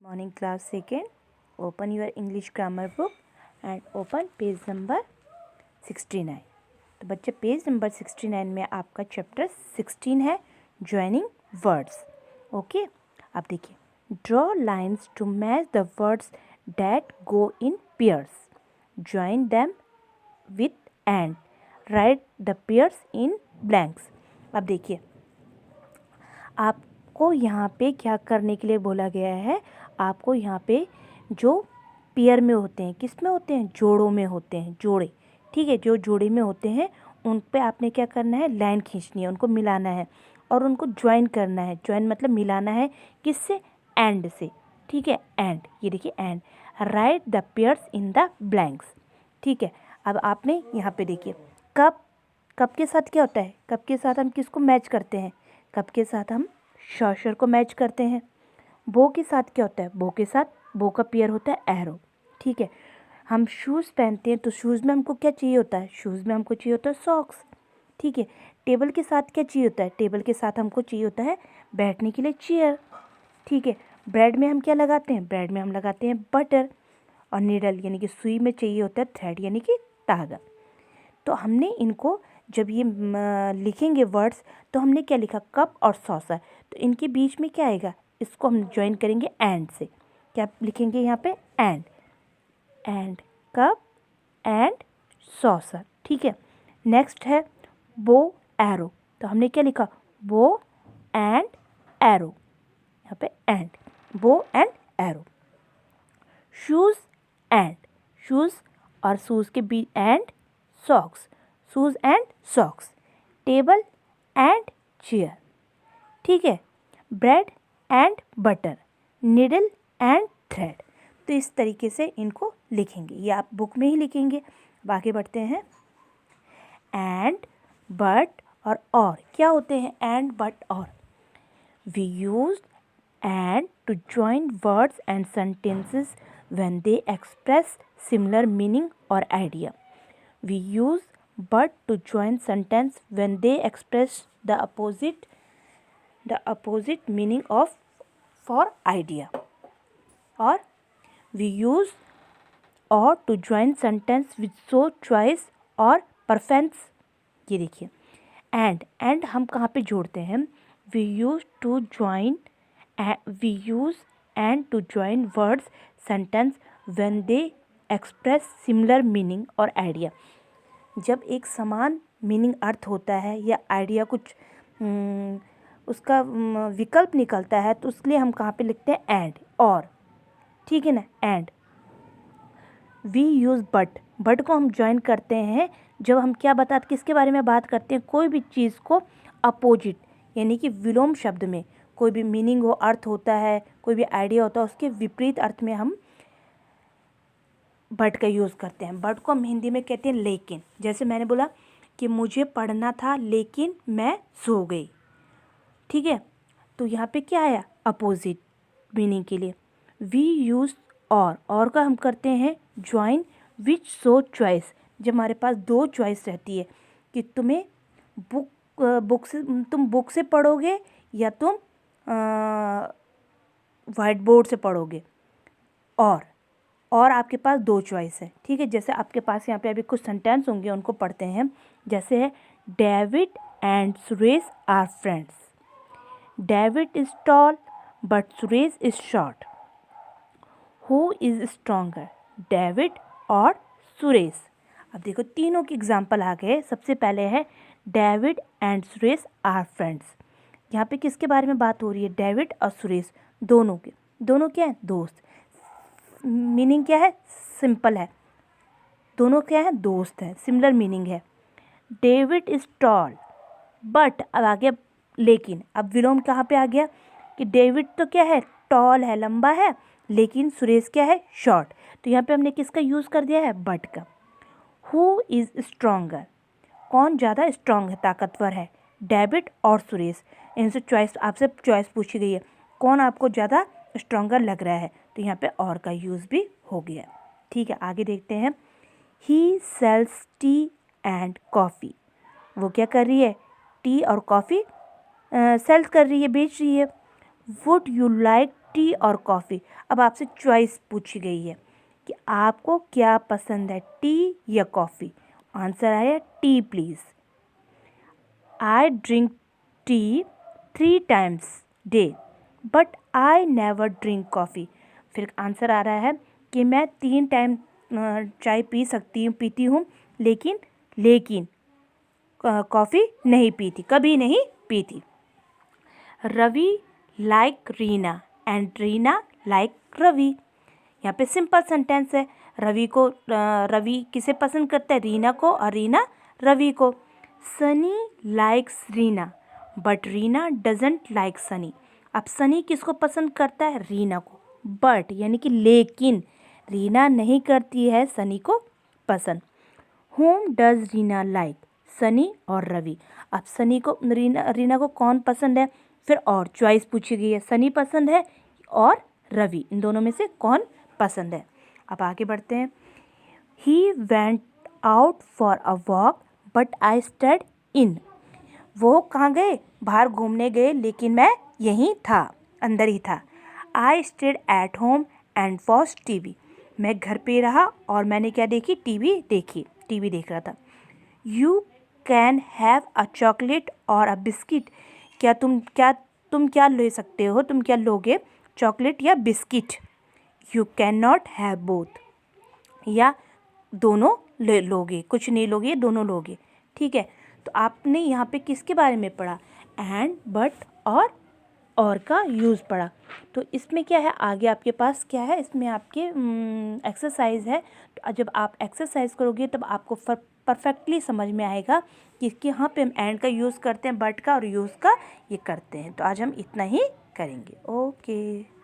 Morning class second. Open your English grammar book and open page number 69. तो बच्चे page number 69 में आपका chapter 16 है ज्वाइनिंग वर्ड्स. ओके, अब देखिए draw lines to match the words that go in pairs. Join them with and write the pairs in blanks. अब देखिए आपको यहाँ पे क्या करने के लिए बोला गया है. आपको यहाँ पे जो पेयर में होते हैं, किस में होते हैं, जोड़ों में होते हैं, जोड़े. ठीक है, जो जोड़े में होते हैं उन पे आपने क्या करना है, लाइन खींचनी है, उनको मिलाना है और उनको ज्वाइन करना है. ज्वाइन मतलब मिलाना है किससे, एंड से. ठीक है, एंड, ये देखिए and. Write the pairs in the blanks. ठीक है, अब आपने यहाँ पे देखिए कप. कप के साथ क्या होता है, कप के साथ हम किसको मैच करते हैं, कप के साथ हम शॉशर को मैच करते हैं. बो के साथ क्या होता है, बो के साथ बो का पेयर होता है एरो. ठीक है, हम शूज़ पहनते हैं तो शूज़ में हमको क्या चाहिए होता है, शूज़ में हमको चाहिए होता है सॉक्स. ठीक है, टेबल के साथ क्या चाहिए होता है, टेबल के साथ हमको चाहिए होता है बैठने के लिए चेयर. ठीक है, ब्रेड में हम क्या लगाते हैं, ब्रेड में हम लगाते हैं बटर. और नीडल यानी कि सुई में चाहिए होता है थ्रेड यानी कि धागा. तो हमने इनको जब ये लिखेंगे वर्ड्स तो हमने क्या लिखा, कप और सॉसर. तो इनके बीच में क्या आएगा, इसको हम ज्वाइन करेंगे एंड से. क्या लिखेंगे यहाँ पे, and. And cup and saucer. ठीक है, नेक्स्ट है बो एरो. तो हमने क्या लिखा, बो एंड एरो. यहाँ पे and, bow and arrow. Shoes and, shoes और शूज़ के बीच and socks, shoes and socks. Table and chair. ठीक है, bread and butter, needle and thread. तो इस तरीके से इनको लिखेंगे, ये आप बुक में ही लिखेंगे. अब आगे बढ़ते हैं. एंड, बट और क्या होते हैं, एंड, बट और. We use and to join words and sentences when they express similar meaning or idea. We use but to join sentence when they express the opposite meaning of for idea. Or we use or to join sentence with so choice or preference. ये देखिए and हम कहाँ पे जोड़ते हैं, we use and to join words sentence when they express similar meaning और idea. जब एक समान मीनिंग अर्थ होता है या आइडिया कुछ उसका विकल्प निकलता है तो उसके लिए हम कहाँ पे लिखते हैं, एंड, और. ठीक है ना, एंड. वी यूज़ बट को हम ज्वाइन करते हैं जब हम क्या किसके बारे में बात करते हैं, कोई भी चीज़ को अपोजिट यानी कि विलोम शब्द में कोई भी मीनिंग हो, अर्थ होता है, कोई भी आइडिया होता है, उसके विपरीत अर्थ में हम बट का यूज़ करते हैं. बट को हम हिंदी में कहते हैं लेकिन. जैसे मैंने बोला कि मुझे पढ़ना था लेकिन मैं सो गई. ठीक है, तो यहाँ पे क्या आया, अपोजिट मीनिंग के लिए. वी यूज़ और का हम करते हैं ज्वाइन विच सो चॉइस. जब हमारे पास दो चॉइस रहती है कि तुम्हें तुम बुक से पढ़ोगे या तुम वाइट बोर्ड से पढ़ोगे, और आपके पास दो चॉइस है. ठीक है, जैसे आपके पास यहाँ पे अभी कुछ सेंटेंस होंगे उनको पढ़ते हैं. जैसे है David and Suresh are friends. David is tall but Suresh is short. Who is stronger, David और सुरेश. अब देखो तीनों के एग्जाम्पल आ गए. सबसे पहले है David and Suresh are friends. यहाँ पे किसके बारे में बात हो रही है, डेविड और सुरेश दोनों के. दोनों क्या है, दोस्त. मीनिंग क्या है, सिंपल है, दोनों क्या है, दोस्त है, सिमिलर मीनिंग है. डेविड इज टॉल बट, अब आ गया लेकिन. अब विलोम कहाँ पे आ गया कि डेविड तो क्या है, टॉल है, लंबा है, लेकिन सुरेश क्या है, शॉर्ट. तो यहाँ पे हमने किसका यूज़ कर दिया है, बट का. हु इज़ स्ट्रॉन्गर, कौन ज़्यादा स्ट्रॉन्ग है, ताकतवर है, डेविड और सुरेश. इनसे चॉइस, आपसे चॉइस पूछी गई है, कौन आपको ज़्यादा स्ट्रॉन्गर लग रहा है, तो यहाँ पे और का यूज़ भी हो गया. ठीक है, आगे देखते हैं. ही सेल्स टी एंड कॉफ़ी. वो क्या कर रही है, टी और कॉफ़ी सेल्स कर रही है, बेच रही है. वुड यू लाइक टी और कॉफ़ी। अब आपसे चॉइस पूछी गई है कि आपको क्या पसंद है, टी या कॉफ़ी। आंसर आया T please. I drink tea 3 times day but I never drink coffee. फिर आंसर आ रहा है कि मैं 3 टाइम चाय पीती हूँ लेकिन कॉफ़ी नहीं पीती, कभी नहीं पीती। Ravi like Reena and Reena like Ravi. यहाँ पे सिंपल सेंटेंस है। रवि किसे पसंद करता है, रीना को, और रीना रवि को। Sunny likes Reena but Reena doesn't like Sunny. अब सनी किसको पसंद करता है, रीना को, बट यानी कि लेकिन रीना नहीं करती है सनी को पसंद। Home does Reena like, Sunny और रवि। अब सनी को रीना को कौन पसंद है, फिर और चॉइस पूछी गई है, सनी पसंद है और रवि, इन दोनों में से कौन पसंद है। अब आगे बढ़ते हैं। He went out for a walk but I stayed in. वो कहाँ गए, बाहर घूमने गए, लेकिन मैं यहीं था, अंदर ही था। I stayed at home and watch TV. मैं घर पे रहा और मैंने क्या देखी, टीवी देख रहा था। You can have a chocolate और अ बिस्किट। तुम क्या ले सकते हो, तुम क्या लोगे, चॉकलेट या biscuit. You can not have both, या दोनों ले लोगे, कुछ नहीं लोगे, दोनों लोगे। ठीक है, तो आपने यहाँ पे किसके बारे में पढ़ा, एंड, बट और का यूज़ पढ़ा। तो इसमें क्या है, आगे आपके पास क्या है, इसमें आपके एक्सरसाइज है। तो जब आप एक्सरसाइज करोगे तब आपको परफेक्टली समझ में आएगा कि यहाँ पे हम एंड का यूज़ करते हैं, बट का और यूज़ का ये करते हैं। तो आज हम इतना ही करेंगे। ओके।